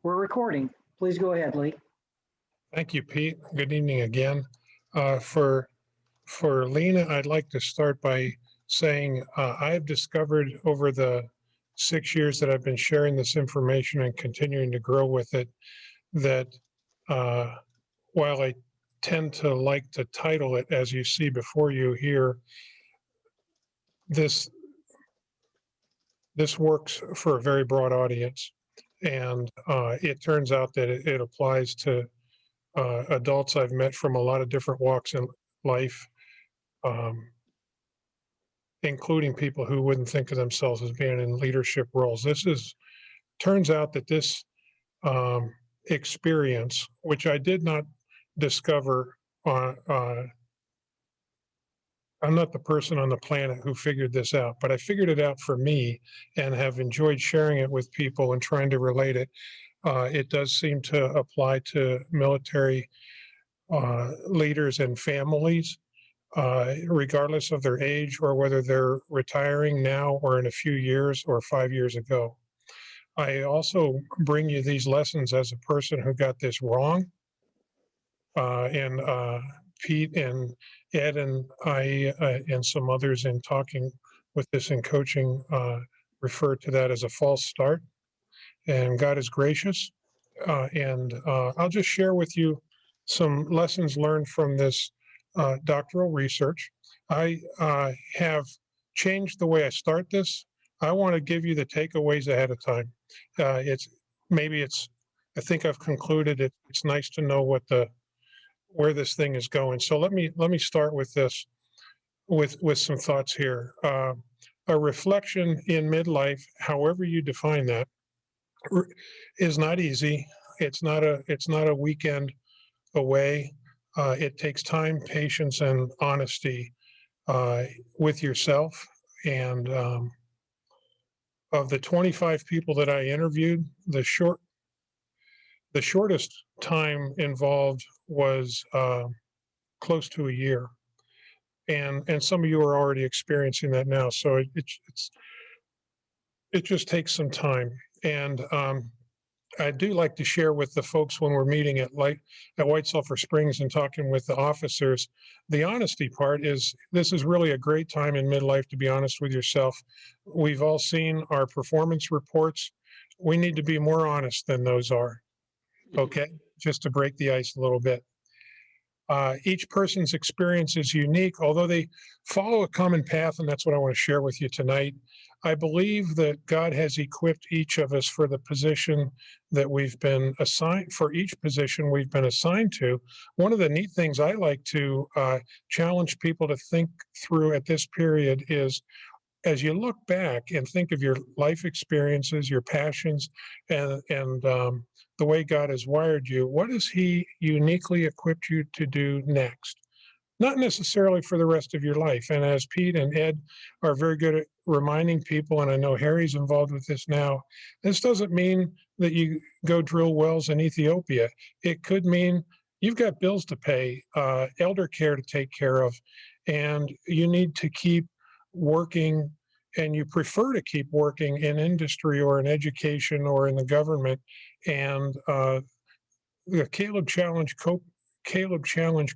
We're recording. Please go ahead, Lee. Thank you, Pete. Good evening again. For Lena, I'd like to start by saying I've discovered over the 6 years that I've been sharing this information and continuing to grow with it that while I tend to like to title it, as you see before you here, this works for a very broad audience. And it turns out that it applies to adults I've met from a lot of different walks in life, including people who wouldn't think of themselves as being in leadership roles. Turns out that this experience, which I did not discover I'm not the person on the planet who figured this out, but I figured it out for me and have enjoyed sharing it with people and trying to relate it. It does seem to apply to military leaders and families, regardless of their age or whether they're retiring now or in a few years or 5 years ago. I also bring you these lessons as a person who got this wrong. And Pete and Ed and I and some others in talking with this in coaching refer to that as a false start. And God is gracious. And I'll just share with you some lessons learned from this doctoral research. I have changed the way I start this. I want to give you the takeaways ahead of time. I think I've concluded it's nice to know where this thing is going. So let me start with this, with some thoughts here. A reflection in midlife, however you define that, is not easy. It's not a weekend away. It takes time, patience, and honesty with yourself. And of the 25 people that I interviewed, the shortest time involved was close to a year, and some of you are already experiencing that now. So it just takes some time, and I do like to share with the folks when we're meeting at White Sulphur Springs and talking with the officers. The honesty part is this is really a great time in midlife to be honest with yourself. We've all seen our performance reports. We need to be more honest than those are. Okay, just to break the ice a little bit. Each person's experience is unique, although they follow a common path, and that's what I want to share with you tonight. I believe that God has equipped each of us for the position that we've been assigned, for each position we've been assigned to. One of the neat things I like to challenge people to think through at this period is, as you look back and think of your life experiences, your passions, and the way God has wired you, what has He uniquely equipped you to do next? Not necessarily for the rest of your life. And as Pete and Ed are very good at reminding people, and I know Harry's involved with this now, this doesn't mean that you go drill wells in Ethiopia. It could mean you've got bills to pay, elder care to take care of, and you need to keep working, and you prefer to keep working in industry or in education or in the government. And the Caleb Challenge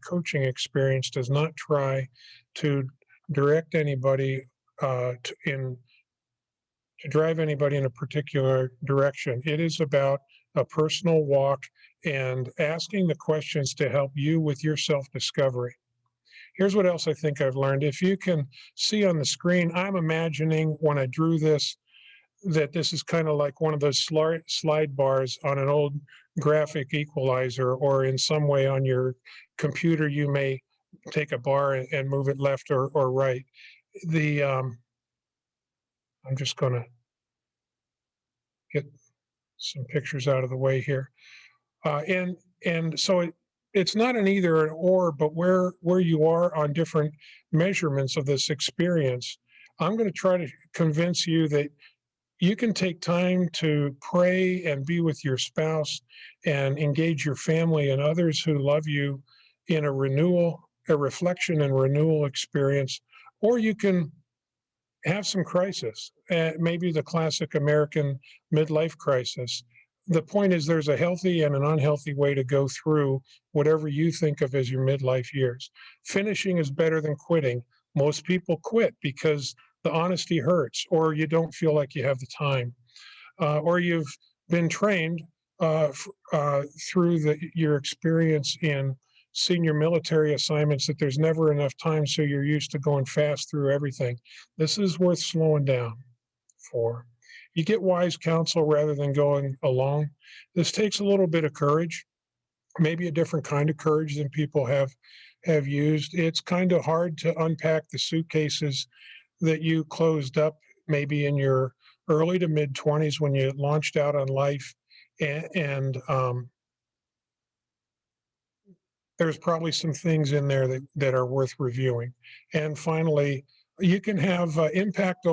coaching experience does not try to direct anybody to drive anybody in a particular direction. It is about a personal walk and asking the questions to help you with your self-discovery. Here's what else I think I've learned. If you can see on the screen, I'm imagining when I drew this, that this is kind of like one of those slide bars on an old graphic equalizer, or in some way on your computer, you may take a bar and move it left or right. I'm just going to get some pictures out of the way here. And so it's not an either an or, but where you are on different measurements of this experience. I'm going to try to convince you that you can take time to pray and be with your spouse and engage your family and others who love you in a reflection and renewal experience, or you can have some crisis, maybe the classic American midlife crisis. the point is there's a healthy and an unhealthy way to go through whatever you think of as your midlife years. Finishing is better than quitting. Most people quit because the honesty hurts, or you don't feel like you have the time, or you've been trained through your experience in senior military assignments that there's never enough time, so you're used to going fast through everything. This is worth slowing down for. You get wise counsel rather than going alone. This takes a little bit of courage, maybe a different kind of courage than people have used. It's kind of hard to unpack the suitcases that you closed up maybe in your early to mid 20s when you launched out on life, and there's probably some things in there that are worth reviewing. And finally, you can have impact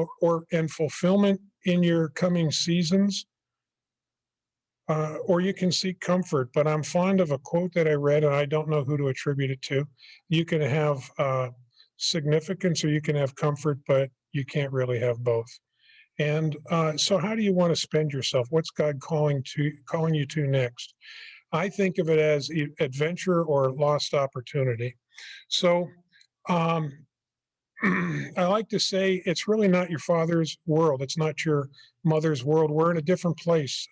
and fulfillment in your coming seasons, or you can seek comfort. But I'm fond of a quote that I read, and I don't know who to attribute it to. You can have significance or you can have comfort, but you can't really have both. And so how do you want to spend yourself? What's God calling you to next? I think of it as adventure or lost opportunity. So um, I like to say it's really not your father's world. It's not your mother's world. We're in a different place.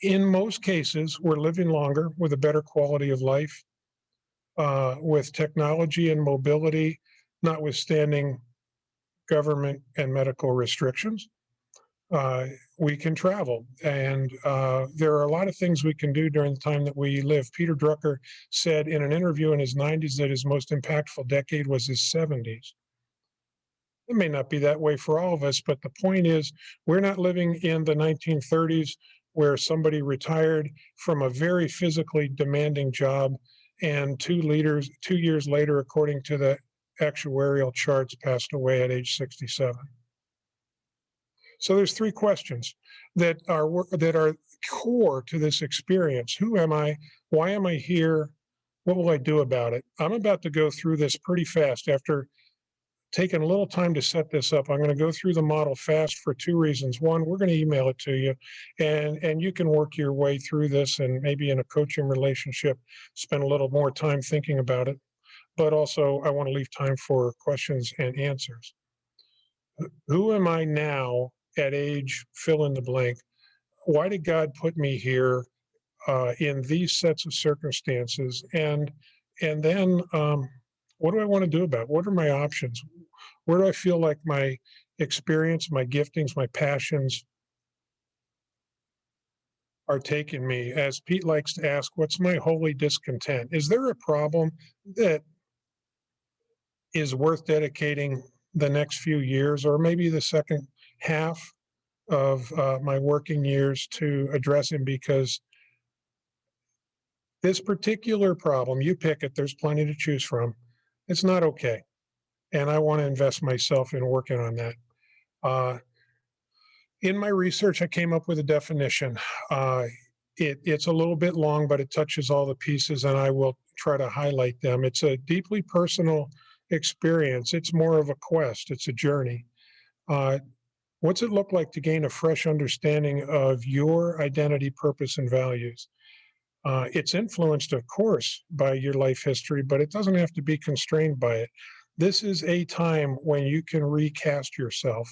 In most cases, we're living longer with a better quality of life, with technology and mobility, notwithstanding government and medical restrictions. We can travel, and there are a lot of things we can do during the time that we live. Peter Drucker said in an interview in his 90s that his most impactful decade was his 70s. It may not be that way for all of us, but the point is we're not living in the 1930s where somebody retired from a very physically demanding job and 2 years later, according to the actuarial charts, passed away at age 67. So there's three questions that are core to this experience. Who am I? Why am I here? What will I do about it? I'm about to go through this pretty fast. After taking a little time to set this up, I'm going to go through the model fast for two reasons. One, we're going to email it to you, and you can work your way through this, and maybe in a coaching relationship, spend a little more time thinking about it. But also, I want to leave time for questions and answers. Who am I now at age fill in the blank? Why did God put me here in these sets of circumstances? And then what do I want to do about it? What are my options? Where do I feel like my experience, my giftings, my passions are taking me? As Pete likes to ask, what's my holy discontent? Is there a problem that is worth dedicating the next few years, or maybe the second half of my working years, to addressing? Because this particular problem, you pick it, there's plenty to choose from. It's not okay. And I want to invest myself in working on that. Uh, in my research, I came up with a definition. It's a little bit long, but it touches all the pieces, and I will try to highlight them. It's a deeply personal experience. It's more of a quest. It's a journey. Uh, what's it look like to gain a fresh understanding of your identity, purpose, and values? It's influenced, of course, by your life history, but it doesn't have to be constrained by it. This is a time when you can recast yourself,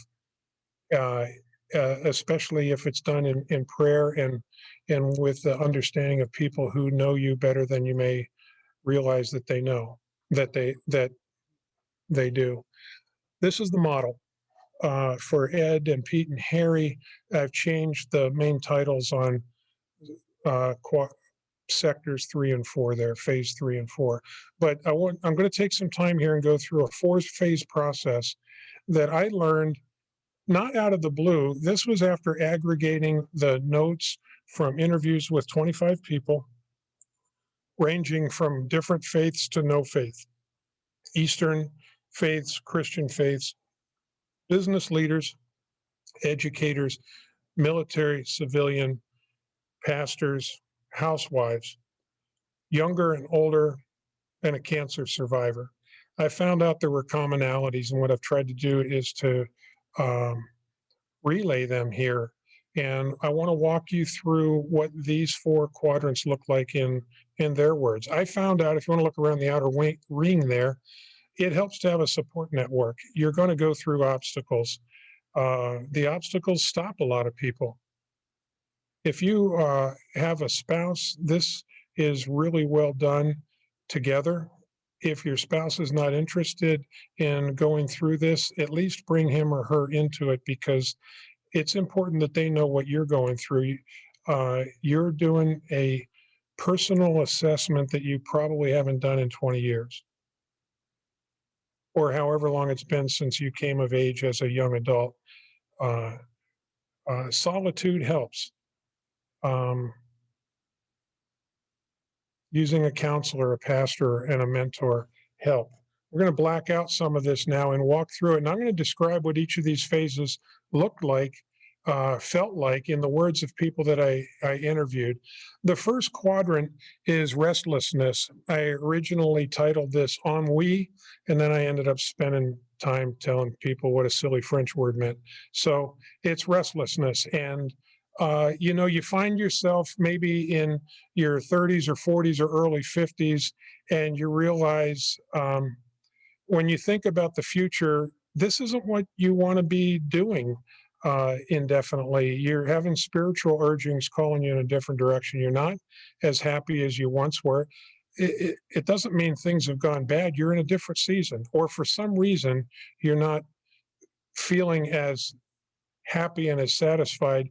uh, especially if it's done in prayer and with the understanding of people who know you better than you may realize that they know that they do. This is the model. For Ed and Pete and Harry, I've changed the main titles on uh, sectors 3 and 4 there, phase 3 and 4. But I'm going to take some time here and go through a 4-phase process that I learned not out of the blue. This was after aggregating the notes from interviews with 25 people, ranging from different faiths to no faith, Eastern faiths, Christian faiths, business leaders, educators, military, civilian, pastors, housewives, younger and older, and a cancer survivor. I found out there were commonalities, and what I've tried to do is to um, relay them here. And I want to walk you through what these four quadrants look like in their words. I found out, if you want to look around the outer ring there, it helps to have a support network. You're going to go through obstacles. The obstacles stop a lot of people. If you have a spouse, this is really well done together. If your spouse is not interested in going through this, at least bring him or her into it, because it's important that they know what you're going through. You're doing a personal assessment that you probably haven't done in 20 years, or however long it's been since you came of age as a young adult. Uh, Solitude helps. Um, Using a counselor, a pastor, and a mentor help. We're going to black out some of this now and walk through it. And I'm going to describe what each of these phases looked like, felt like, in the words of people that I interviewed. The first quadrant is restlessness. I originally titled this ennui, and then I ended up spending time telling people what a silly French word meant. So it's restlessness. And you find yourself maybe in your 30s or 40s or early 50s, and you realize when you think about the future, this isn't what you want to be doing indefinitely. You're having spiritual urgings calling you in a different direction. You're not as happy as you once were. It doesn't mean things have gone bad. You're in a different season, or for some reason, you're not feeling as happy and as satisfied.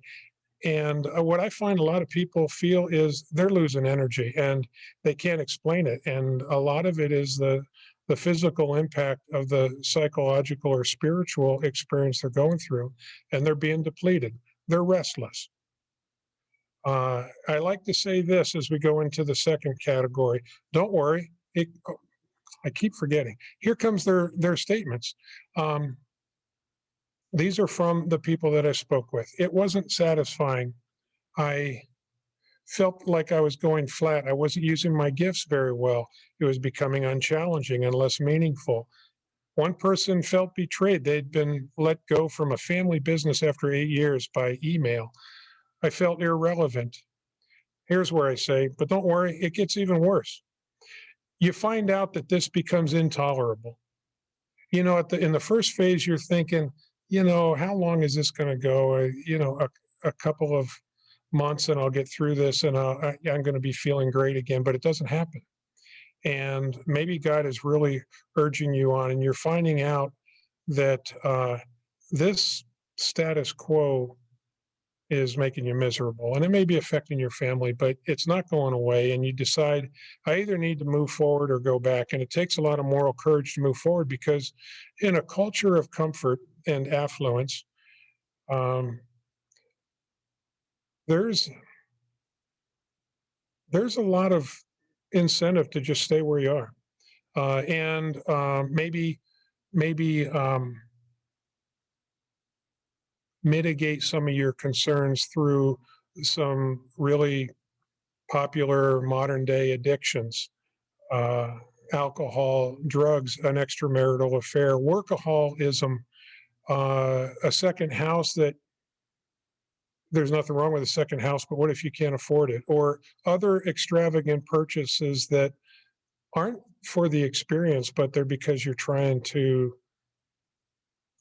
And what I find a lot of people feel is they're losing energy and they can't explain it. And a lot of it is the physical impact of the psychological or spiritual experience they're going through, and they're being depleted. They're restless. I like to say this as we go into the second category. Don't worry. I keep forgetting. Here comes their statements. These are from the people that I spoke with. It wasn't satisfying. I felt like I was going flat. I wasn't using my gifts very well. It was becoming unchallenging and less meaningful. One person felt betrayed. They'd been let go from a family business after 8 years by email. I felt irrelevant. Here's where I say, but don't worry, it gets even worse. You find out that this becomes intolerable. In the first phase, you're thinking, how long is this going to go? A couple of months and I'll get through this and I'm going to be feeling great again, but it doesn't happen. And maybe God is really urging you on, and you're finding out that this status quo is making you miserable, and it may be affecting your family, but it's not going away. And you decide, I either need to move forward or go back. And it takes a lot of moral courage to move forward, because in a culture of comfort and affluence, um, there's there's a lot of incentive to just stay where you are, and maybe mitigate some of your concerns through some really popular modern day addictions, uh, alcohol, drugs, an extramarital affair, workaholism, a second house that there's nothing wrong with a second house, but what if you can't afford it? Or other extravagant purchases that aren't for the experience, but they're because you're trying to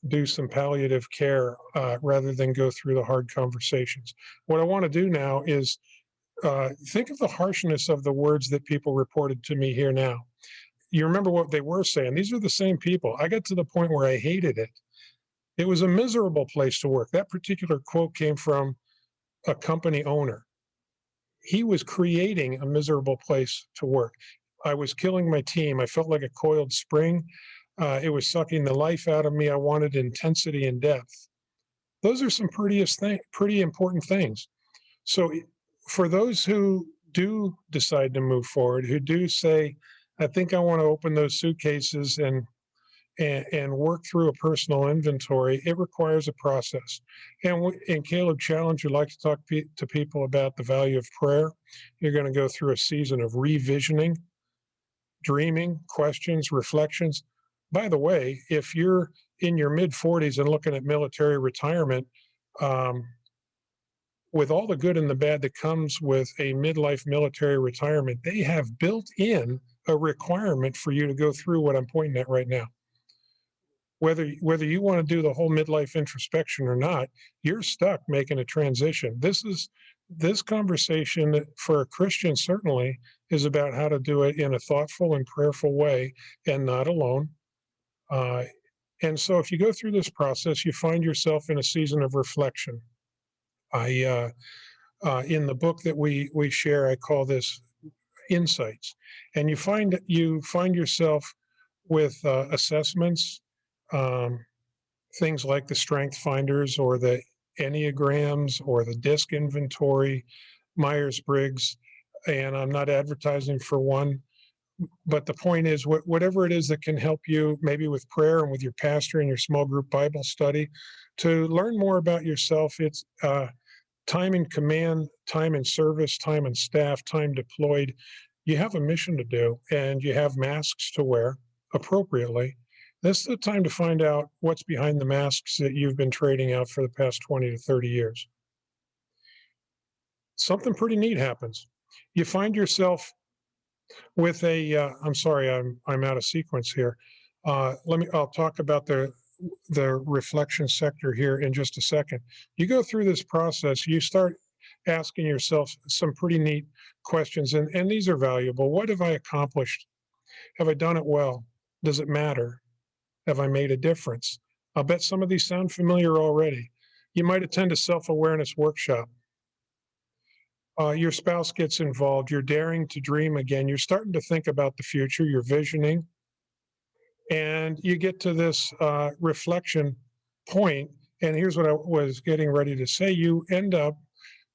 do some palliative care rather than go through the hard conversations. What I want to do now is think of the harshness of the words that people reported to me here now. You remember what they were saying. These are the same people. I got to the point where I hated it. It was a miserable place to work. That particular quote came from a company owner. He was creating a miserable place to work. I was killing my team. I felt like a coiled spring. It was sucking the life out of me. I wanted intensity and depth. Those are some pretty important things. So, for those who do decide to move forward, who do say, "I think I want to open those suitcases and work through a personal inventory," it requires a process. And in Caleb Challenge, we like to talk to people about the value of prayer. You're going to go through a season of revisioning, dreaming, questions, reflections. By the way, if you're in your mid 40s and looking at military retirement, um, with all the good and the bad that comes with a midlife military retirement, they have built in a requirement for you to go through what I'm pointing at right now. Whether you want to do the whole midlife introspection or not, you're stuck making a transition. This conversation for a Christian certainly is about how to do it in a thoughtful and prayerful way and not alone. Uh, and so if you go through this process, you find yourself in a season of reflection. I in the book that we share, I call this insights, and you find yourself with assessments, um, things like the strength finders or the enneagrams or the disc inventory, Myers-Briggs, and I'm not advertising for one, but the point is, whatever it is that can help you, maybe with prayer and with your pastor and your small group Bible study, to learn more about yourself. It's time in command, time in service, time in staff, time deployed. You have a mission to do, and you have masks to wear appropriately. This is the time to find out what's behind the masks that you've been trading out for the past 20 to 30 years. Something pretty neat happens. You find yourself with I'm sorry, I'm out of sequence here. I'll talk about the reflection sector here in just a second. You go through this process, you start asking yourself some pretty neat questions, and these are valuable. What have I accomplished? Have I done it well? Does it matter? Have I made a difference? I'll bet some of these sound familiar already. You might attend a self-awareness workshop. Your spouse gets involved. You're daring to dream again. You're starting to think about the future. You're visioning. And you get to this reflection point, and here's what I was getting ready to say. You end up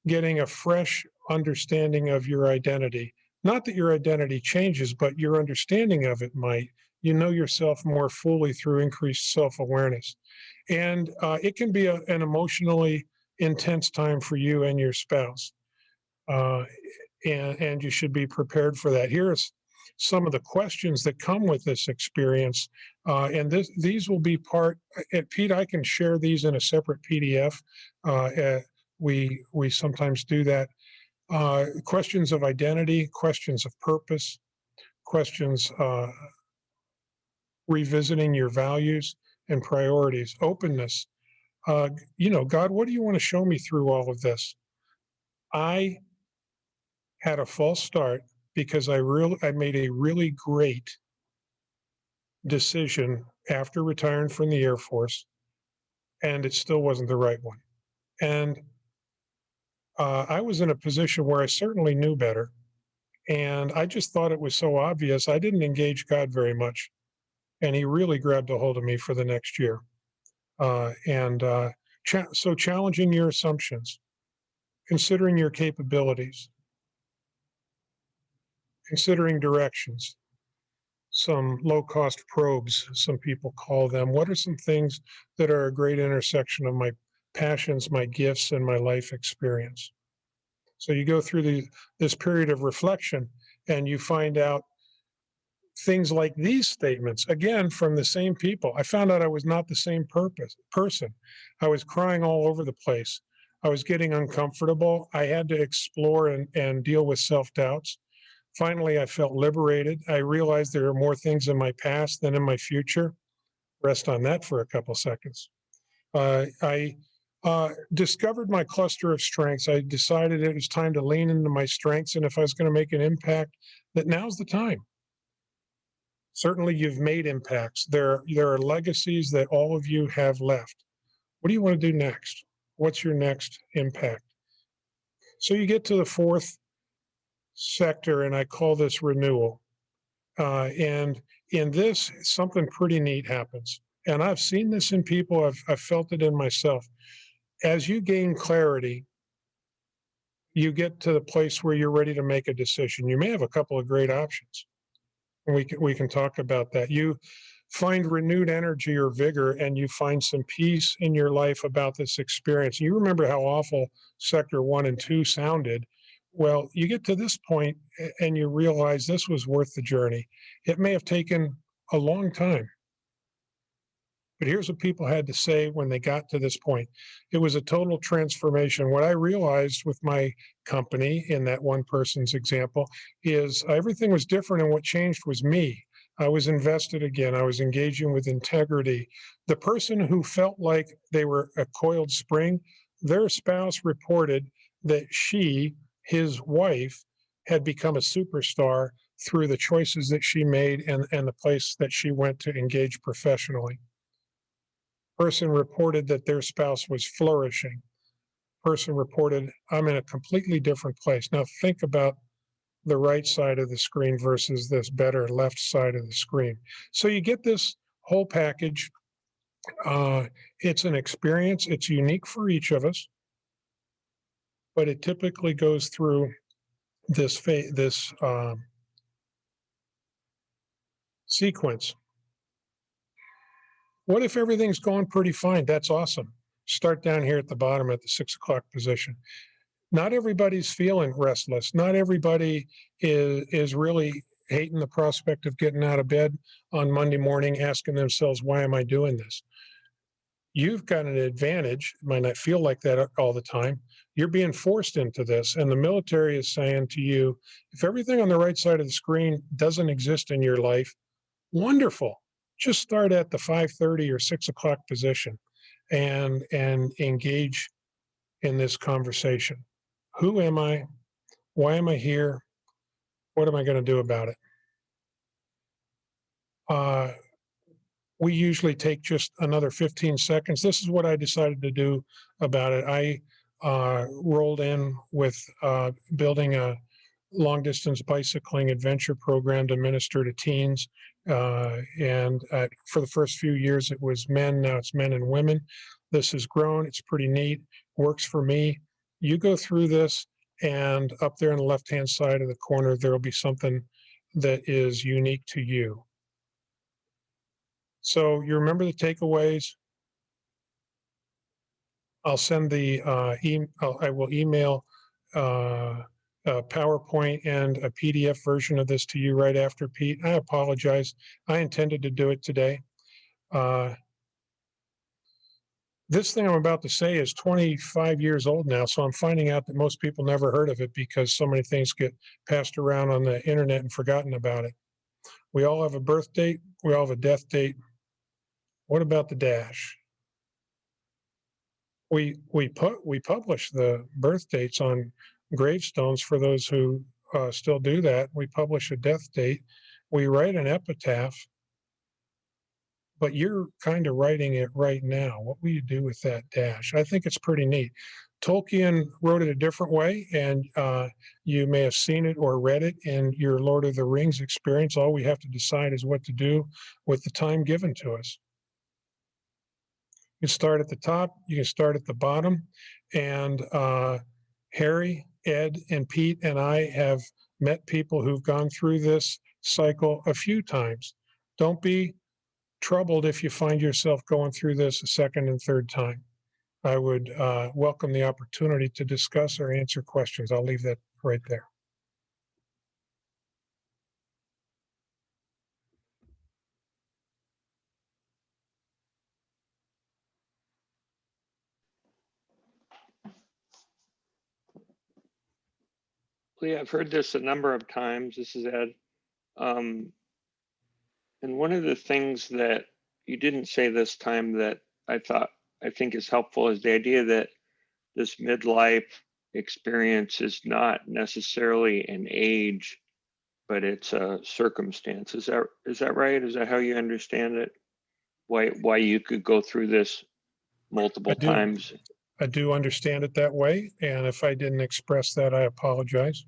getting a fresh understanding of your identity. Not that your identity changes, but your understanding of it might. You know yourself more fully through increased self-awareness. And it can be an emotionally intense time for you and your spouse. Uh, and you should be prepared for that. Here's some of the questions that come with this experience, and these will be part. Pete, I can share these in a separate PDF. We sometimes do that. Questions of identity, questions of purpose, questions revisiting your values and priorities, openness. God, what do you want to show me through all of this? I had a false start because I made a really great decision after retiring from the Air Force, and it still wasn't the right one. And I was in a position where I certainly knew better, and I just thought it was so obvious. I didn't engage God very much, and He really grabbed a hold of me for the next year. So challenging your assumptions, considering your capabilities, considering directions, some low-cost probes, some people call them. What are some things that are a great intersection of my passions, my gifts, and my life experience? So you go through this period of reflection, and you find out things like these statements, again, from the same people. I found out I was not the same person. I was crying all over the place. I was getting uncomfortable. I had to explore and deal with self-doubts. Finally, I felt liberated. I realized there are more things in my past than in my future. Rest on that for a couple seconds. I discovered my cluster of strengths. I decided it was time to lean into my strengths, and if I was going to make an impact, that now's the time. Certainly, you've made impacts. There are legacies that all of you have left. What do you want to do next? What's your next impact? So you get to the fourth sector, and I call this renewal. And in this, something pretty neat happens. And I've seen this in people, I've felt it in myself. As you gain clarity, you get to the place where you're ready to make a decision. You may have a couple of great options. And we can talk about that. You find renewed energy or vigor, and you find some peace in your life about this experience. You remember how awful sector 1 and 2 sounded. Well, you get to this point and you realize this was worth the journey. It may have taken a long time, But here's what people had to say when they got to this point. It was a total transformation. What I realized with my company in that one person's example is everything was different, and what changed was me. I was invested again. I was engaging with integrity. The person who felt like they were a coiled spring, their spouse reported that she, his wife, had become a superstar through the choices that she made and the place that she went to engage professionally. Person reported that their spouse was flourishing. Person reported, I'm in a completely different place. Now think about the right side of the screen versus this better left side of the screen. So you get this whole package. It's an experience. It's unique for each of us, but it typically goes through this sequence. What if everything's going pretty fine? That's awesome. Start down here at the bottom at the 6 o'clock position. Not everybody's feeling restless. Not everybody is really hating the prospect of getting out of bed on Monday morning, asking themselves, why am I doing this? You've got an advantage. It might not feel like that all the time. You're being forced into this. And the military is saying to you, if everything on the right side of the screen doesn't exist in your life, wonderful. Just start at the 5:30 or 6 o'clock position and engage in this conversation. Who am I? Why am I here? What am I going to do about it? We usually take just another 15 seconds. This is what I decided to do about it. I rolled in with building a long distance bicycling adventure program to minister to teens. And for the first few years, it was men. Now it's men and women. This has grown. It's pretty neat. Works for me. You go through this, and up there on the left hand side of the corner, there will be something that is unique to you. So you remember the takeaways. I'll send the I will email a PowerPoint and a PDF version of this to you right after, Pete. I apologize. I intended to do it today. This thing I'm about to say is 25 years old now, so I'm finding out that most people never heard of it because so many things get passed around on the internet and forgotten about it. We all have a birth date. We all have a death date. What about the dash? We publish the birth dates on gravestones for those who still do that. We publish a death date. We write an epitaph, but you're kind of writing it right now. What will you do with that dash? I think it's pretty neat. Tolkien wrote it a different way, and you may have seen it or read it in your Lord of the Rings experience. All we have to decide is what to do with the time given to us. You can start at the top, you can start at the bottom, and Harry, Ed, and Pete and I have met people who've gone through this cycle a few times. Don't be troubled if you find yourself going through this a second and third time. I would welcome the opportunity to discuss or answer questions. I'll leave that right there. Lee, I've heard this a number of times. This is Ed. And one of the things that you didn't say this time that I think is helpful is the idea that this midlife experience is not necessarily an age, but it's a circumstance. Is that right? Is that how you understand it? Why you could go through this multiple times? I do understand it that way, and if I didn't express that, I apologize.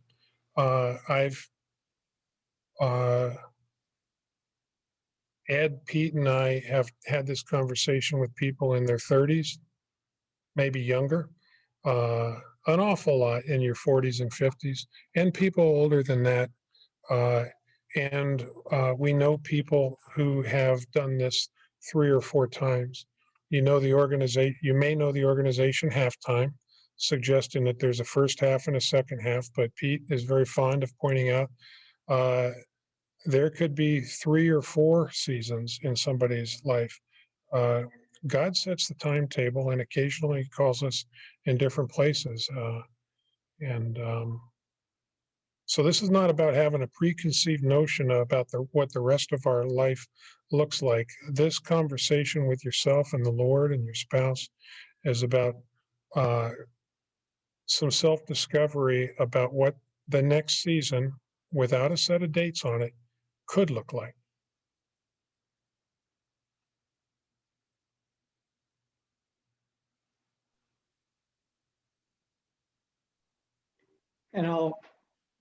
I've Ed, Pete, and I have had this conversation with people in their 30s, maybe younger, an awful lot in your 40s and 50s, and people older than that. And we know people who have done this 3 or 4 times. You know the organization. You may know the organization Halftime, suggesting that there's a first half and a second half. But Pete is very fond of pointing out there could be 3 or 4 seasons in somebody's life. God sets the timetable, and occasionally he calls us in different places. And So this is not about having a preconceived notion about what the rest of our life looks like. This conversation with yourself and the Lord and your spouse is about uh, some self-discovery about what the next season, without a set of dates on it, could look like. And I'll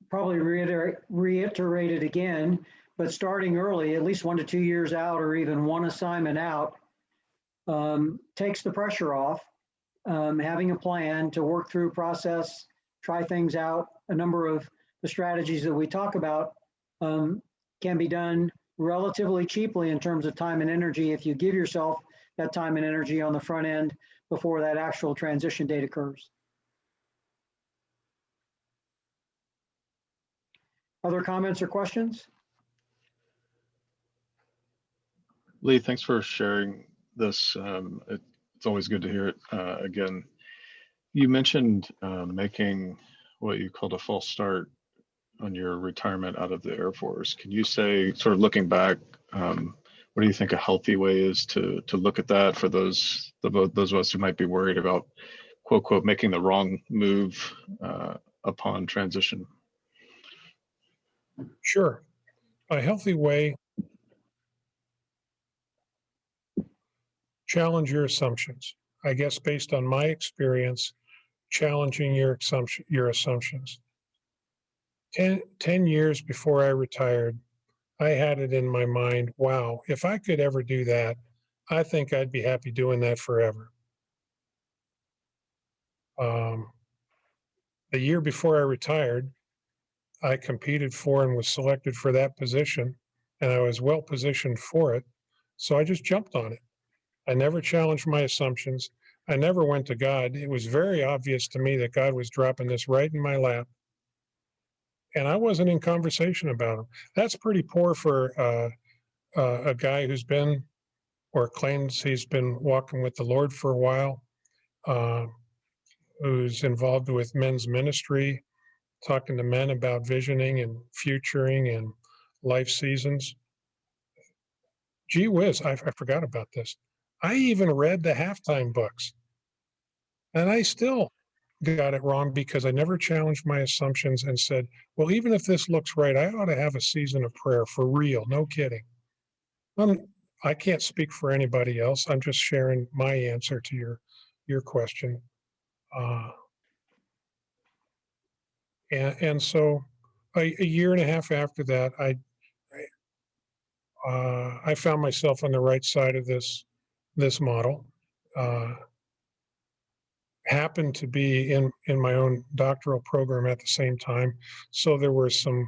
probably reiterate it again, but starting early, at least 1 to 2 years out, or even one assignment out, takes the pressure off. Having a plan to work through, process, try things out. A number of the strategies that we talk about can be done relatively cheaply in terms of time and energy if you give yourself that time and energy on the front end before that actual transition date occurs. Other comments or questions? Lee, thanks for sharing this. It's always good to hear it again. You mentioned making what you called a false start on your retirement out of the Air Force. Can you say, sort of looking back, what do you think a healthy way is to look at that for those of us who might be worried about, quote, quote, making the wrong move upon transition? Sure. A healthy way, challenge your assumptions. I guess based on my experience, challenging your assumptions. 10 years before I retired, I had it in my mind, wow, if I could ever do that, I think I'd be happy doing that forever. The year before I retired, I competed for and was selected for that position, and I was well positioned for it. So I just jumped on it. I never challenged my assumptions. I never went to God. It was very obvious to me that God was dropping this right in my lap. And I wasn't in conversation about him. That's pretty poor for a guy who's been or claims he's been walking with the Lord for a while, who's involved with men's ministry, talking to men about visioning and futuring and life seasons. Gee whiz, I forgot about this. I even read the halftime books, and I still got it wrong because I never challenged my assumptions and said, well, even if this looks right, I ought to have a season of prayer for real, no kidding. I can't speak for anybody else. I'm just sharing my answer to your question. And so a year and a half after that, I found myself on the right side of this model. Happened to be in my own doctoral program at the same time, so there were some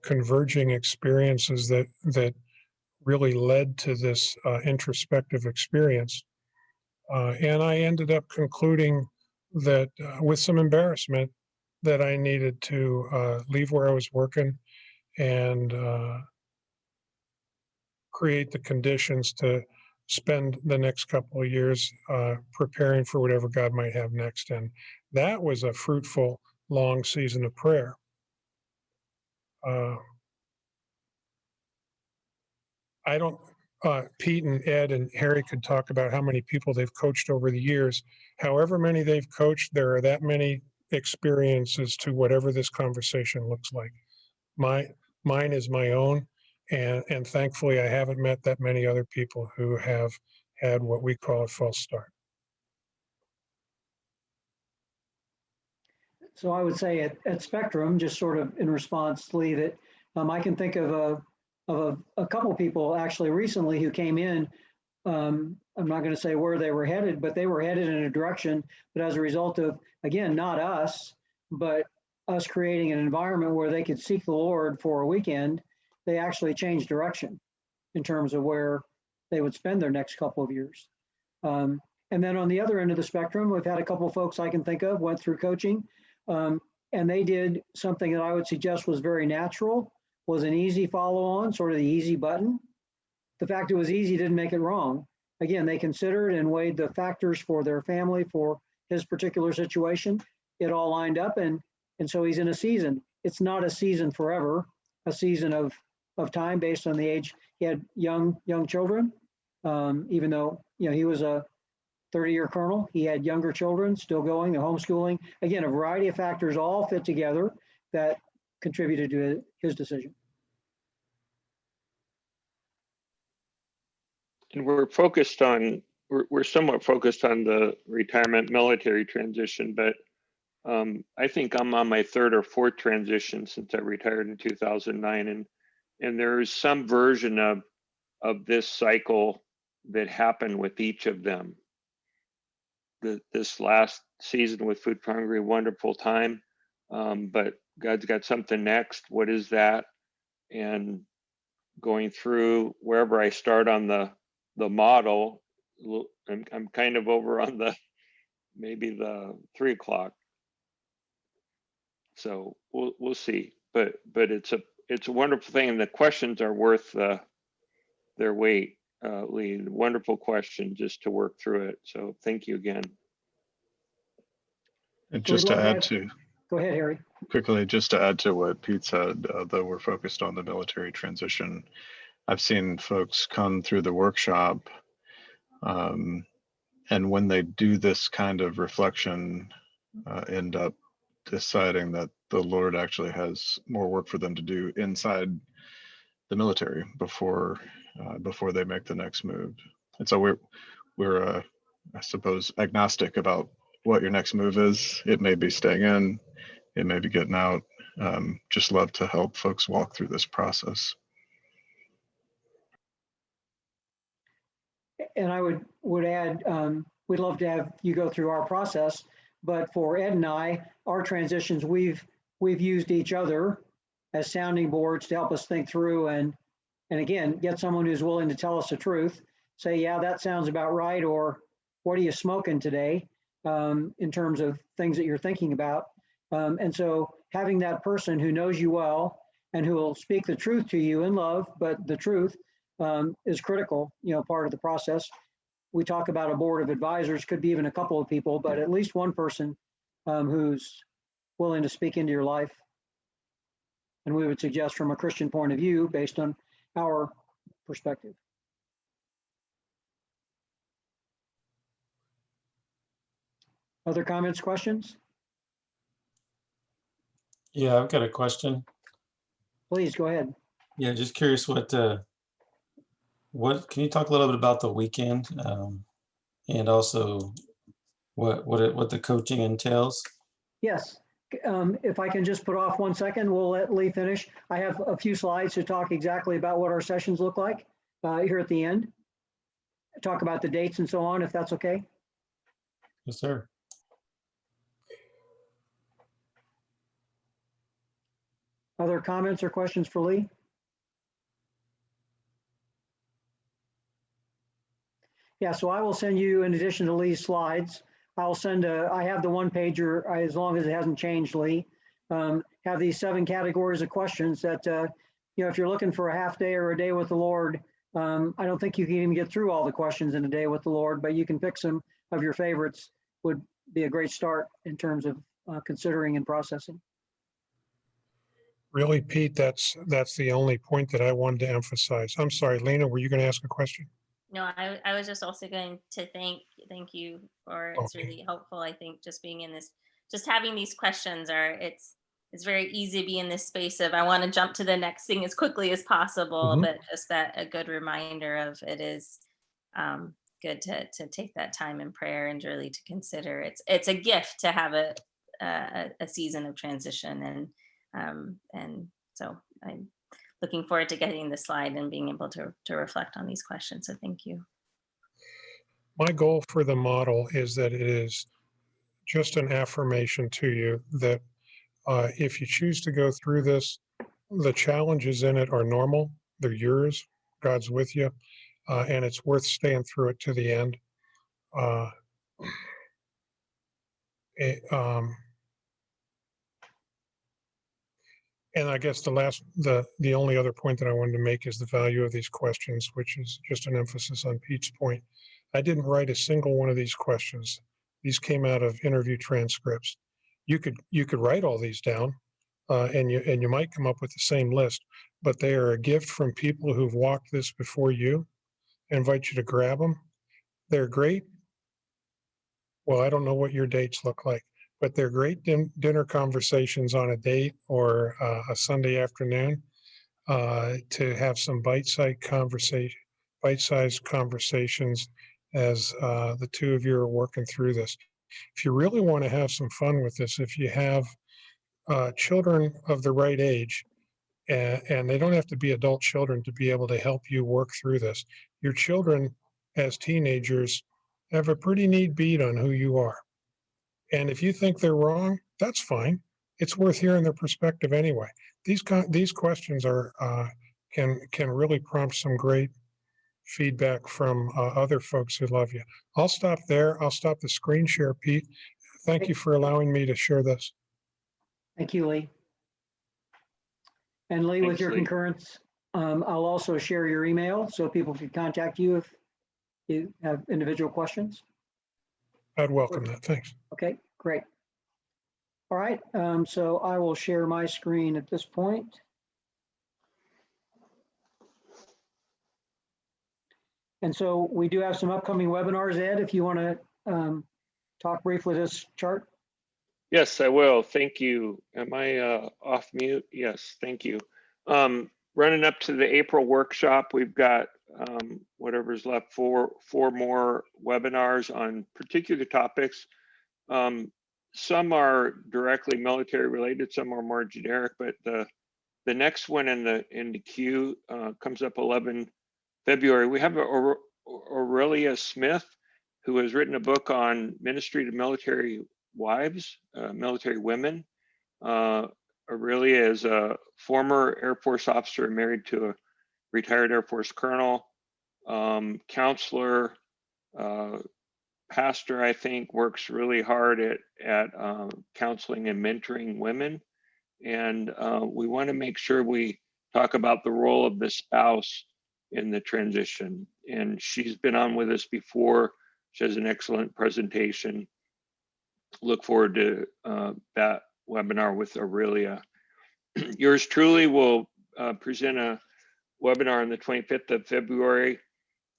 converging experiences that really led to this introspective experience. And I ended up concluding that with some embarrassment that I needed to leave where I was working and create the conditions to spend the next couple of years preparing for whatever God might have next. And that was a fruitful, long season of prayer. I don't, Pete and Ed and Harry could talk about how many people they've coached over the years. However many they've coached, there are that many experiences to whatever this conversation looks like. Mine is my own, and thankfully I haven't met that many other people who have had what we call a false start. So I would say at Spectrum, just sort of in response, Lee, that I can think of a couple of people actually recently who came in. I'm not going to say where they were headed, but they were headed in a direction. But as a result of, again, not us, but us creating an environment where they could seek the Lord for a weekend, they actually changed direction in terms of where they would spend their next couple of years. And then on the other end of the spectrum, we've had a couple of folks I can think of went through coaching, and they did something that I would suggest was very natural, was an easy follow on, sort of the easy button. The fact it was easy didn't make it wrong. again, they considered and weighed the factors for their family, for his particular situation. It all lined up, and so he's in a season. It's not a season forever, a season of time based on the age. He had young children, even though he was a 30-year colonel. He had younger children still going, the homeschooling. Again, a variety of factors all fit together that contributed to his decision. And we're somewhat focused on the retirement military transition, but I think I'm on my third or fourth transition since I retired in 2009, and there is some version of this cycle that happened with each of them. This last season with Food for Hungry, wonderful time, but God's got something next. What is that? And going through wherever I start on the model, I'm kind of over on maybe the 3 o'clock. So we'll see. But it's a wonderful thing, and the questions are worth their weight. Lee, wonderful question just to work through it. So thank you again. And just to add to, go ahead, Harry. Quickly, just to add to what Pete said, though we're focused on the military transition, I've seen folks come through the workshop, and when they do this kind of reflection, end up deciding that the Lord actually has more work for them to do inside the military before they make the next move. And so we're I suppose agnostic about what your next move is. It may be staying in, it may be getting out. Just love to help folks walk through this process. And I would add, we'd love to have you go through our process, but for Ed and I, our transitions, we've used each other as sounding boards to help us think through and again, get someone who's willing to tell us the truth, say, yeah, that sounds about right, or what are you smoking today, in terms of things that you're thinking about. And so having that person who knows you well and who will speak the truth to you in love, but the truth is critical, part of the process. We talk about a board of advisors, could be even a couple of people, but at least one person who's willing to speak into your life. And we would suggest from a Christian point of view, based on our perspective. Other comments, questions? Yeah, I've got a question. Please go ahead. Yeah, just curious what can you talk a little bit about the weekend, and also what the coaching entails? Yes. If I can just put off 1 second, we'll let Lee finish. I have a few slides to talk exactly about what our sessions look like here at the end. Talk about the dates and so on, if that's okay. Yes, sir. Other comments or questions for Lee? Yeah, so I will send you, in addition to Lee's slides, I have the one pager, as long as it hasn't changed, Lee, have these 7 categories of questions that, if you're looking for a half day or a day with the Lord, I don't think you can even get through all the questions in a day with the Lord, but you can pick some of your favorites. Would be a great start in terms of considering and processing. Really, Pete, that's the only point that I wanted to emphasize. I'm sorry, Lena, were you going to ask a question? No, I was just also going to thank you for, it's Okay. really helpful. I think just being in this, just having these questions it's very easy to be in this space of, I want to jump to the next thing as quickly as possible, but just that a good reminder of it is good to take that time in prayer and really to consider it's a gift to have a season of transition, and so I'm looking forward to getting the slide and being able to reflect on these questions. So thank you. My goal for the model is that it is just an affirmation to you that if you choose to go through this, the challenges in it are normal. They're yours. God's with you. And it's worth staying through it to the end. And I guess the only other point that I wanted to make is the value of these questions, which is just an emphasis on Pete's point. I didn't write a single one of these questions. These came out of interview transcripts. You could write all these down, and you might come up with the same list, but they are a gift from people who've walked this before you. I invite you to grab them. They're great. Well, I don't know what your dates look like, but they're great dinner conversations on a date or a Sunday afternoon to have some bite-sized conversations as the two of you are working through this. If you really want to have some fun with this, if you have children of the right age, and they don't have to be adult children to be able to help you work through this. Your children as teenagers have a pretty neat beat on who you are. And if you think they're wrong, that's fine. It's worth hearing their perspective anyway. These questions are can really prompt some great feedback from other folks who love you. I'll stop there. I'll stop the screen share, Pete. Thank you for allowing me to share this. Thank you, Lee. And Lee, with Thanks, your Lee. concurrence, I'll also share your email so people can contact you if you have individual questions. I'd welcome that. Thanks. Okay, great. All right, so I will share my screen at this point. And so we do have some upcoming webinars, Ed, if you want to talk briefly this chart. Yes, I will. Thank you. Am I off mute? Yes, thank you. Running up to the April workshop, we've got whatever's left, four more webinars on particular topics. Some are directly military related, some are more generic, but the next one in the queue comes up 11 February. We have Aurelia Smith, who has written a book on ministry to military wives, military women. Aurelia is a former Air Force officer married to a retired Air Force colonel, counselor, pastor, I think, works really hard at counseling and mentoring women. And we want to make sure we talk about the role of the spouse in the transition. And she's been on with us before. She has an excellent presentation. Look forward to that webinar with Aurelia. Yours truly will present a webinar on the 25th of February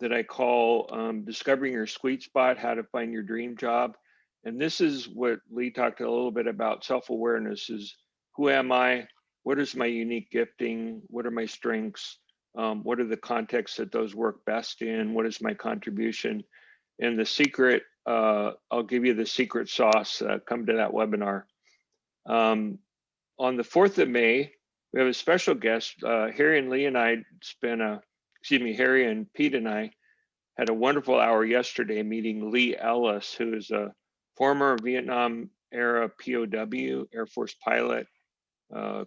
that I call Discovering Your Sweet Spot, How to Find Your Dream Job. And this is what Lee talked a little bit about. Self-awareness is, who am I? What is my unique gifting? What are my strengths? What are the contexts that those work best in? What is my contribution? And the secret, I'll give you the secret sauce. Come to that webinar. On the 4th of May, we have a special guest. Harry and Lee and I Harry and Pete and I had a wonderful hour yesterday meeting Lee Ellis, who is a former Vietnam era POW, Air Force pilot,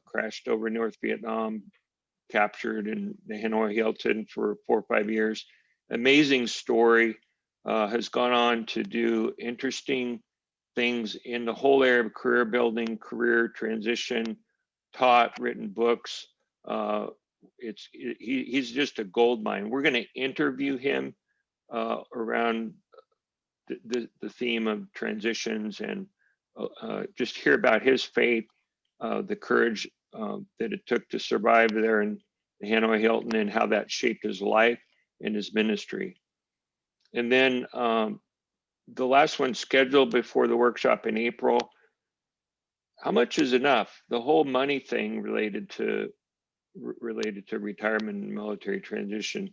crashed over North Vietnam, captured in the Hanoi Hilton for 4 or 5 years. Amazing story, has gone on to do interesting things in the whole area of career building, career transition, taught, written books. He's just a gold mine. We're going to interview him around the theme of transitions and just hear about his faith, the courage that it took to survive there in the Hanoi Hilton, and how that shaped his life and his ministry. And then the last one scheduled before the workshop in April. How much is enough? The whole money thing related to retirement and military transition.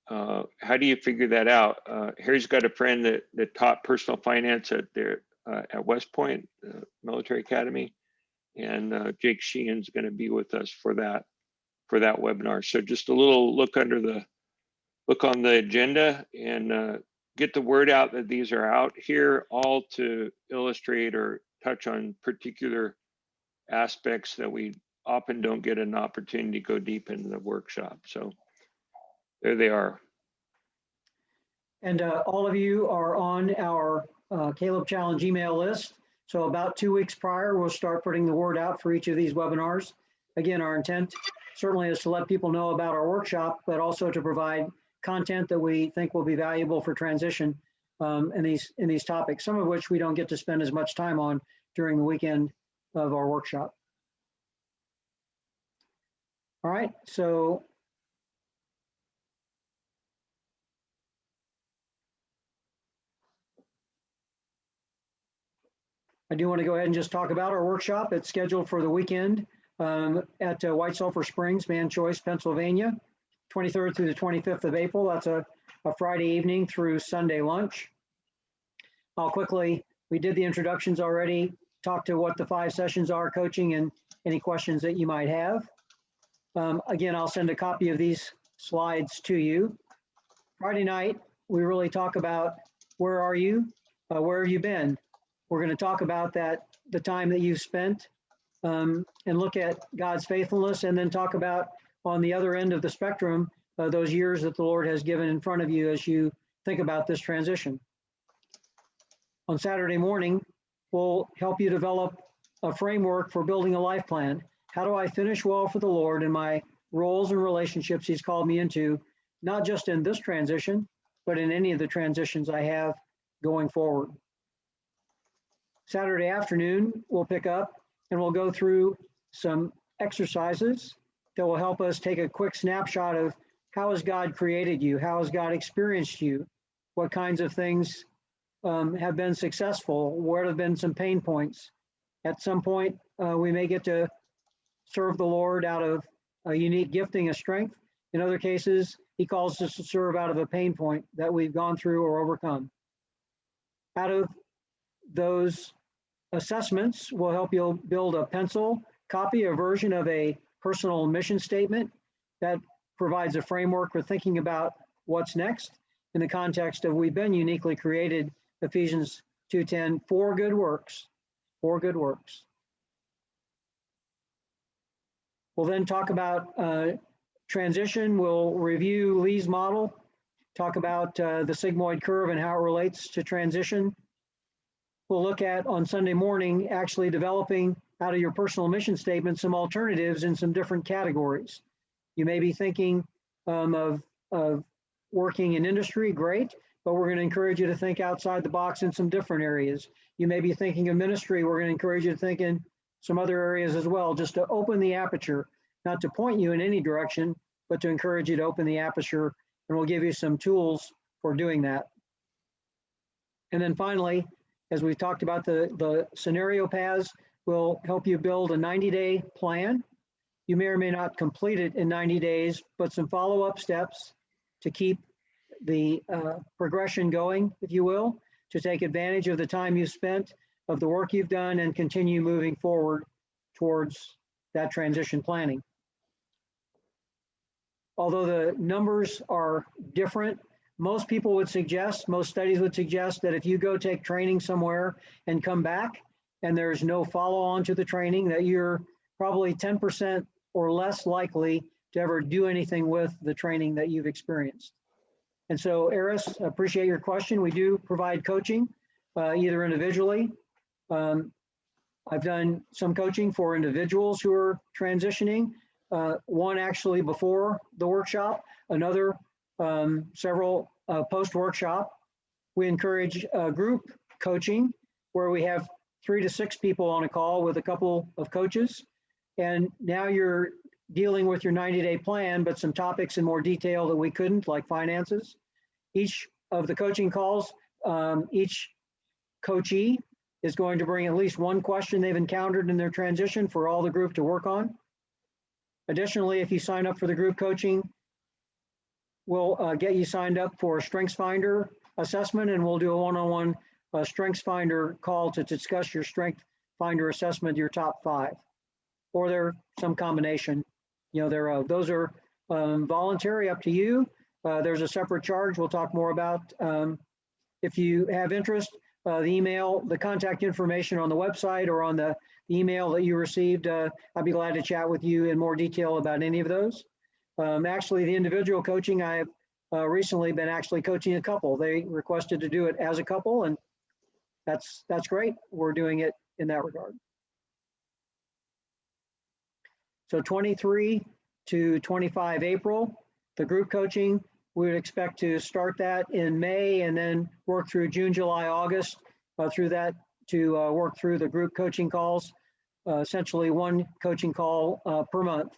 How do you figure that out? Harry's got a friend that taught personal finance at West Point Military Academy, and Jake Sheehan's going to be with us for that webinar. So just a little look on the agenda and get the word out that these are out here, all to illustrate or touch on particular aspects that we often don't get an opportunity to go deep into the workshop. So there they are. And all of you are on our Caleb Challenge email list. So about 2 weeks prior, we'll start putting the word out for each of these webinars. Again, our intent certainly is to let people know about our workshop, but also to provide content that we think will be valuable for transition in these topics, some of which we don't get to spend as much time on during the weekend of our workshop. All right, so I do want to go ahead and just talk about our workshop. It's scheduled for the weekend at White Sulphur Springs, Man Choice, Pennsylvania, 23rd through the 25th of April. That's a Friday evening through Sunday lunch. We did the introductions already, talk to what the 5 sessions are, coaching, and any questions that you might have. Again, I'll send a copy of these slides to you. Friday night, we really talk about where are you? Where have you been? We're going to talk about the time that you've spent and look at God's faithfulness, and then talk about on the other end of the spectrum, those years that the Lord has given in front of you as you think about this transition. On Saturday morning, we'll help you develop a framework for building a life plan. How do I finish well for the Lord in my roles and relationships He's called me into, not just in this transition, but in any of the transitions I have going forward. Saturday afternoon, we'll pick up and we'll go through some exercises that will help us take a quick snapshot of how has God created you? How has God experienced you? What kinds of things have been successful? Where have been some pain points? At some point, we may get to serve the Lord out of a unique gifting of strength. In other cases, He calls us to serve out of a pain point that we've gone through or overcome. Out of those assessments, we'll help you build a pencil copy, a version of a personal mission statement that provides a framework for thinking about what's next in the context of we've been uniquely created, Ephesians 2:10, for good works, for good works. We'll then talk about transition. We'll review Lee's model, talk about the sigmoid curve and how it relates to transition. We'll look at, on Sunday morning, actually developing out of your personal mission statement some alternatives in some different categories. You may be thinking of working in industry, great, but we're going to encourage you to think outside the box in some different areas. You may be thinking of ministry, we're going to encourage you to think in some other areas as well, just to open the aperture, not to point you in any direction, but to encourage you to open the aperture, and we'll give you some tools for doing that. And then finally, as we've talked about the scenario paths, we'll help you build a 90-day plan. You may or may not complete it in 90 days, but some follow-up steps to keep the progression going, if you will, to take advantage of the time you've spent, of the work you've done, and continue moving forward towards that transition planning. Although the numbers are different, most people would suggest, most studies would suggest that if you go take training somewhere and come back and there's no follow-on to the training, that you're probably 10% or less likely to ever do anything with the training that you've experienced. And so, Eris, appreciate your question. We do provide coaching, either individually. I've done some coaching for individuals who are transitioning, one actually before the workshop, another several post-workshop. We encourage group coaching where we have 3 to 6 people on a call with a couple of coaches. And now you're dealing with your 90-day plan, but some topics in more detail that we couldn't, like finances. Each of the coaching calls, each coachee is going to bring at least one question they've encountered in their transition for all the group to work on. Additionally, if you sign up for the group coaching, we'll get you signed up for a StrengthsFinder assessment, and we'll do a one-on-one StrengthsFinder call to discuss your StrengthsFinder assessment, your top 5, or they're some combination, thereof. Those are voluntary, up to you. There's a separate charge we'll talk more about. If you have interest, the contact information on the website or on the email that you received, I'd be glad to chat with you in more detail about any of those. Actually, the individual coaching, I've recently been actually coaching a couple. They requested to do it as a couple, and that's great. We're doing it in that regard. So 23 to 25 April, the group coaching, We would expect to start that in May and then work through June, July, August through that to work through the group coaching calls, essentially one coaching call per month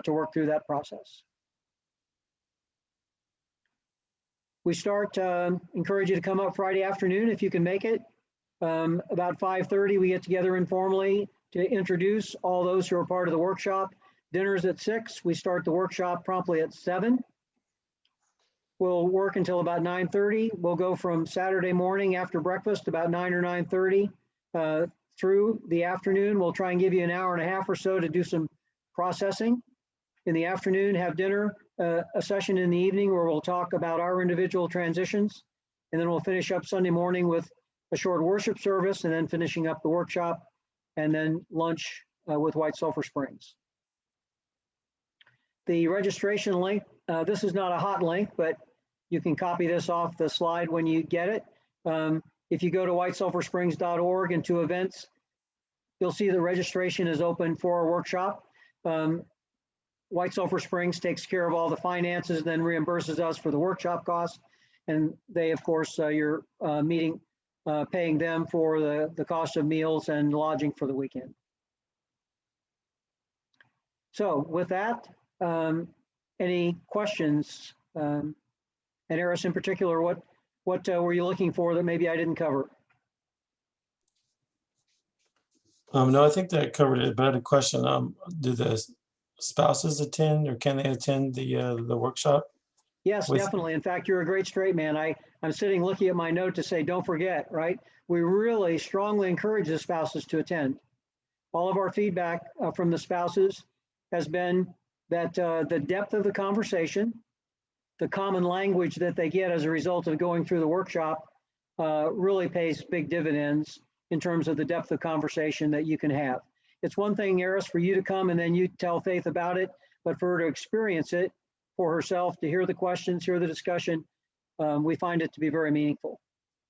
to work through that process. We start, encourage you to come up Friday afternoon if you can make it. About 5:30, we get together informally to introduce all those who are part of the workshop. Dinner's at 6. We start the workshop promptly at 7. We'll work until about 9:30. We'll go from Saturday morning after breakfast, about 9 or 9:30, through the afternoon. We'll try and give you an hour and a half or so to do some processing. In the afternoon, have dinner, a session in the evening where we'll talk about our individual transitions. And then we'll finish up Sunday morning with a short worship service and then finishing up the workshop and then lunch with White Sulphur Springs. The registration link, this is not a hot link, but you can copy this off the slide when you get it. If you go to whitesulphursprings.org and to events, you'll see the registration is open for our workshop. White Sulphur Springs takes care of all the finances, then reimburses us for the workshop costs. And they, of course, you're paying them for the cost of meals and lodging for the weekend. So with that, any questions? And Eris in particular, what were you looking for that maybe I didn't cover? No, I think that covered it, but I had a question. Do the spouses attend or can they attend the workshop? Yes, definitely. In fact, you're a great straight man. I'm sitting looking at my note to say, don't forget, right? We really strongly encourage the spouses to attend. All of our feedback from the spouses has been that the depth of the conversation, the common language that they get as a result of going through the workshop really pays big dividends in terms of the depth of conversation that you can have. It's one thing, Eris, for you to come and then you tell Faith about it, but for her to experience it for herself, to hear the questions, hear the discussion, we find it to be very meaningful.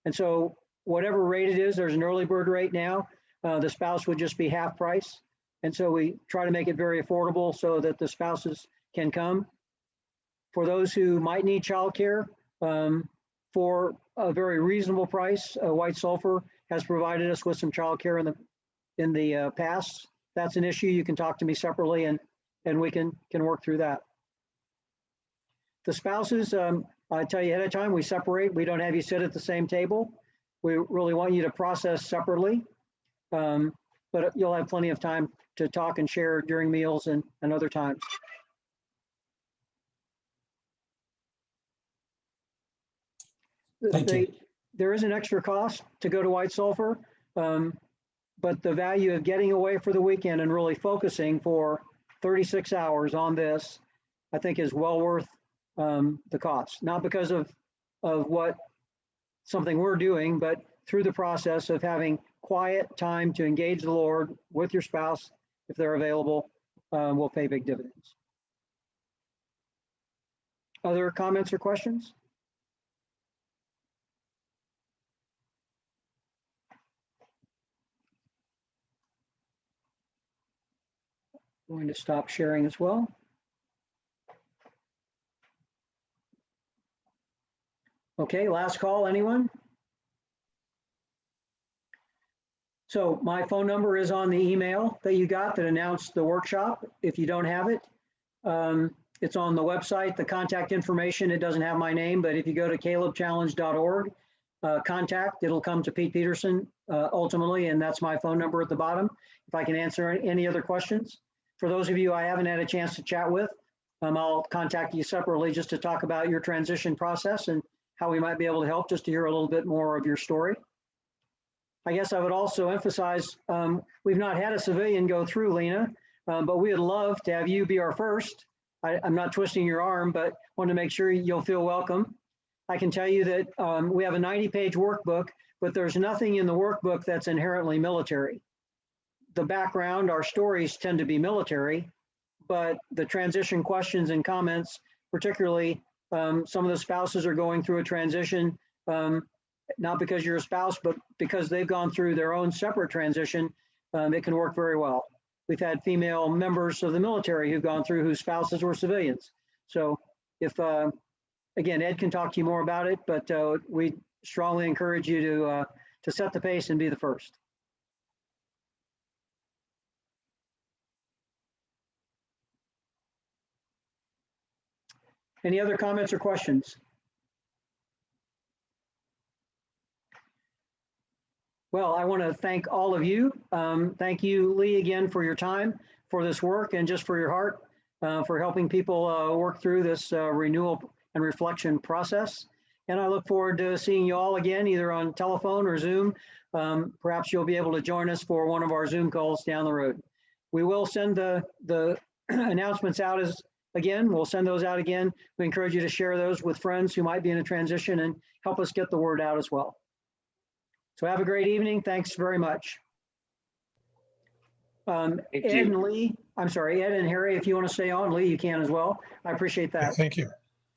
And so whatever rate it is, there's an early bird rate now. The spouse would just be half price. And so we try to make it very affordable so that the spouses can come. For those who might need childcare, for a very reasonable price, White Sulphur has provided us with some childcare in the past. That's an issue. You can talk to me separately and we can work through that. The spouses, I tell you ahead of time, we separate. We don't have you sit at the same table. We really want you to process separately, but you'll have plenty of time to talk and share during meals and other times. Thank you. There is an extra cost to go to White Sulphur, but the value of getting away for the weekend and really focusing for 36 hours on this, I think is well worth the cost. Not because of what something we're doing, but through the process of having quiet time to engage the Lord with your spouse, if they're available, will pay big dividends. Other comments or questions? I'm going to stop sharing as well. Okay, last call, anyone? So my phone number is on the email that you got that announced the workshop. If you don't have it, it's on the website, the contact information. It doesn't have my name, but if you go to calebchallenge.org, contact, it'll come to Pete Peterson ultimately, and that's my phone number at the bottom. If I can answer any other questions. For those of you I haven't had a chance to chat with, I'll contact you separately just to talk about your transition process and how we might be able to help, just to hear a little bit more of your story. I guess I would also emphasize, we've not had a civilian go through, Lena, but we would love to have you be our first. I'm not twisting your arm, but want to make sure you'll feel welcome. I can tell you that we have a 90-page workbook, but there's nothing in the workbook that's inherently military. The background, our stories tend to be military, but the transition questions and comments, particularly some of the spouses are going through a transition, not because you're a spouse, but because they've gone through their own separate transition. It can work very well. We've had female members of the military who've gone through whose spouses were civilians. So if again, Ed can talk to you more about it, but we strongly encourage you to set the pace and be the first. Any other comments or questions? Well, I want to thank all of you. Thank you, Lee, again for your time, for this work, and just for your heart, for helping people work through this renewal and reflection process. And I look forward to seeing you all again, either on telephone or Zoom. Perhaps you'll be able to join us for one of our Zoom calls down the road. We will send the announcements out we'll send those out again. We encourage you to share those with friends who might be in a transition and help us get the word out as well. So have a great evening. Thanks very much. Ed and Lee, I'm sorry, Ed and Harry, if you want to stay on, Lee, you can as well. I appreciate that. Thank you.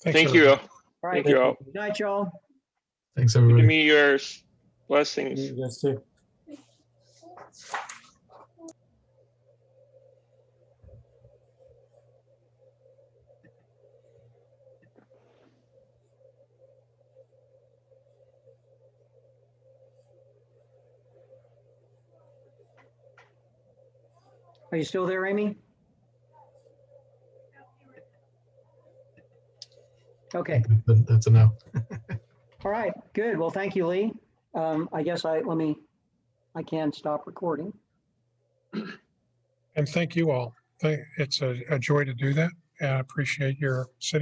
Thanks, Thank you. everybody. All right. Thank you all. Good night, y'all. Thanks, Good to everybody. meet yours. Blessings. You guys too. Are you still there, Amy? Okay. That's a no. All right. Good. Well, thank you, Lee. I guess I can stop recording. And thank you all. It's a joy to do that. And I appreciate your sitting.